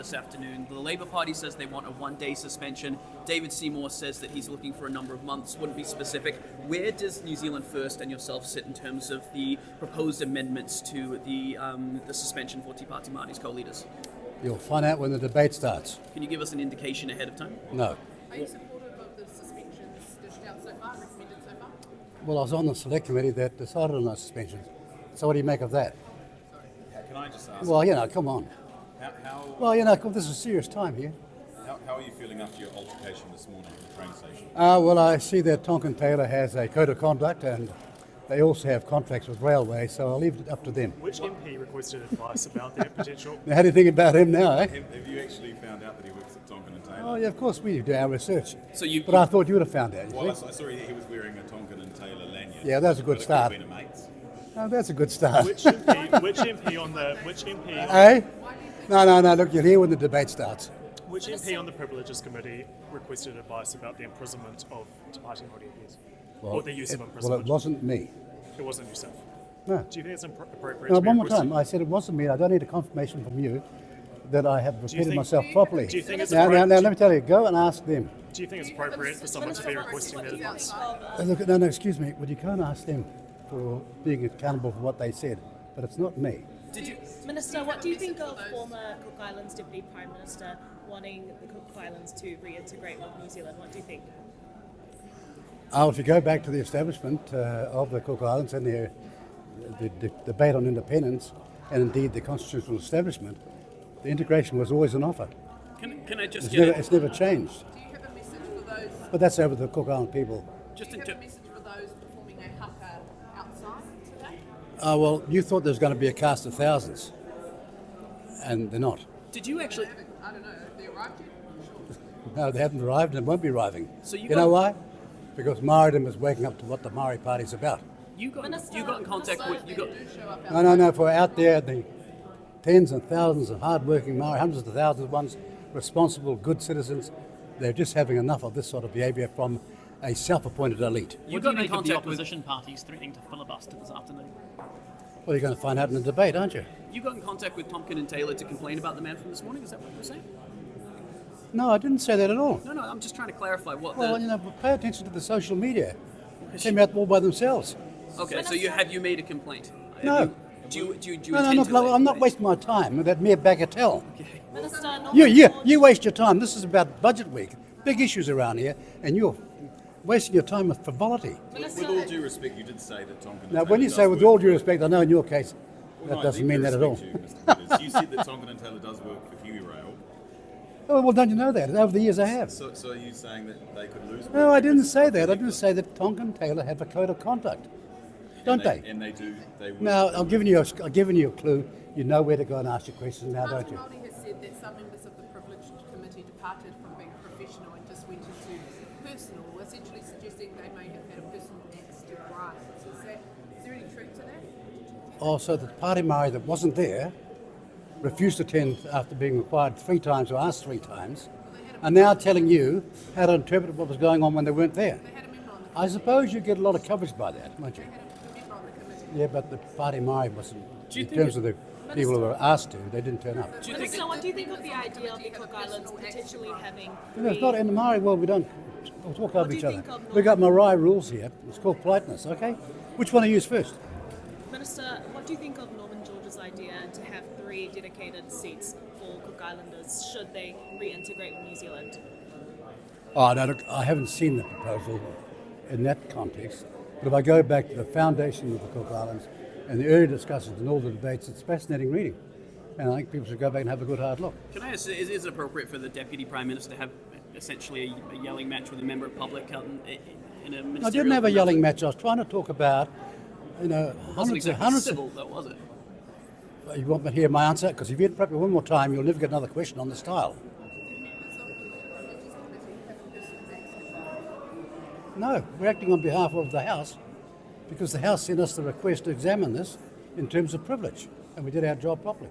this afternoon. The Labour Party says they want a one-day suspension. David Seymour says that he's looking for a number of months, wouldn't be specific. Where does New Zealand First and yourself sit in terms of the proposed amendments to the suspension for Te Pāti Māori's co-leaders? You'll find out when the debate starts. Can you give us an indication ahead of time? No. Are you supportive of the suspensions dished out so far, recommended so far? Well, I was on the select committee that decided on those suspensions. So what do you make of that? Can I just ask? Well, come on. How Well, this is a serious time here. how are you feeling after your altercation this morning at the train station? Well, I see that Tonkin Taylor has a code of conduct and they also have contracts with Railway, so I'll leave it up to them. Which MP requested advice about their potential? Now, how do you think about him now, eh? Have you actually found out that he works at Tonkin and Taylor? Oh, yeah, of course we do our research. So But I thought you would have found out. Well, I saw he was wearing a Tonkin and Taylor lanyard. Yeah, that's a good But it start. could have been a mate's. Oh, that's a good start. Which MP on the Eh? No, look, you'll hear when the debate starts. which MP on the Privileges Committee requested advice about the imprisonment of Te Pāti Māori MPs? Or the use of Well, imprisonment? it wasn't me. It wasn't yourself. No. Do you think it's appropriate No, to be one more requesting- time. I said it wasn't me. I don't need a confirmation from you that I have you repeated think- myself properly. do you think it's now, appropriate- let me tell you, go and ask them. Do you think it's appropriate for someone to be requesting that advice? Look, no, excuse me. Would you go and ask them for being accountable for what they said? But it's not me. Minister, what do you think of former Cook Islands Deputy Prime Minister wanting the Cook Islands to reintegrate with New Zealand? What do you think? If you go back to the establishment of the Cook Islands and the debate on independence, and indeed the constitutional establishment, the integration was always an offer. Can I just It's never changed. Do you have a message for those? But that's over the Cook Island people. Do you have a message for those performing a haka outside today? Well, you thought there was going to be a cast of thousands, and they're not. Did you actually? I don't know. Have they arrived yet? Sure. No, they haven't arrived and won't be arriving. So you know why? Because Māoridom is waking up to what the Maori Party is about. You got in contact with you got. Do show up out No, for out there, the tens and thousands of hard-working Maori, hundreds of thousands of ones, responsible, good citizens, they're just having enough of this sort of behaviour from a self-appointed elite. You got in contact with opposition parties threatening to filibuster this afternoon. Well, you're going to find out in the debate, aren't you? You got in contact with Tonkin and Taylor to complain about the man from this morning. Is that what you're saying? No, I didn't say that at all. No, I'm just trying to clarify what. Well, pay attention to the social media. They came out all by themselves. Okay, so have you made a complaint? No. Do you No, intend to look, make I'm a not wasting my time with that mere bagatelle. Minister, You waste your time. This is about budget week. Big issues around here, and you're wasting your time with frivolity. With all due respect, you did say that Tonkin and Now, Taylor when you does say with work all for- due respect, I know in your case, Well, that no, doesn't I mean that at all. respect you, Mr. Peters. You said that Tonkin and Taylor does work for Huey Rail. Oh, well, don't you know that? Over the years I have. So are you saying that they could lose? No, work I didn't because say of that. I the didn't say that Tonkin Taylor have a code of conduct. Don't they? And they do. They work Now, for I'm giving you a clue. You know where to go and ask your questions now, don't you? Māori has said that some members of the privileged committee departed from being professional and just went into personal, essentially suggesting they may have had a personal axe to grind. Is there any truth to that? Oh, so the party Maori that wasn't there, refused to attend after being required 3 times or asked 3 times, are now telling you how to interpret what was going on when they weren't there. They had a member on the I suppose you get a lot of coverage by that, won't you? They had a member on the committee. Yeah, but the party Maori wasn't, Do you in think terms of the people who were asked to, they didn't turn up. Minister, what do you think of the idea of the Cook Islands potentially having You know, it's not in the Maori world, we don't we'll talk over do each you other. think of We've got Maori rules here. It's called politeness, okay? Which one to use first? Minister, what do you think of Norman George's idea to have 3 dedicated seats for Cook Islanders should they reintegrate with New Zealand? Oh, no, look, I haven't seen the proposal in that context. But if I go back to the foundation of the Cook Islands and the early discussions and all the debates, it's fascinating reading. And I think people should go back and have a good hard look. Can I ask, is it appropriate for the Deputy Prime Minister to have essentially a yelling match with a member of public out in a ministerial... I didn't have a yelling match. I was trying to talk about, Wasn't hundreds exactly hundreds civil, though, was it? You want me to hear my answer? Because if you interrupt me one more time, you'll never get another question on the style. No, we're acting on behalf of the House because the House sent us the request to examine this in terms of privilege, and we did our job properly.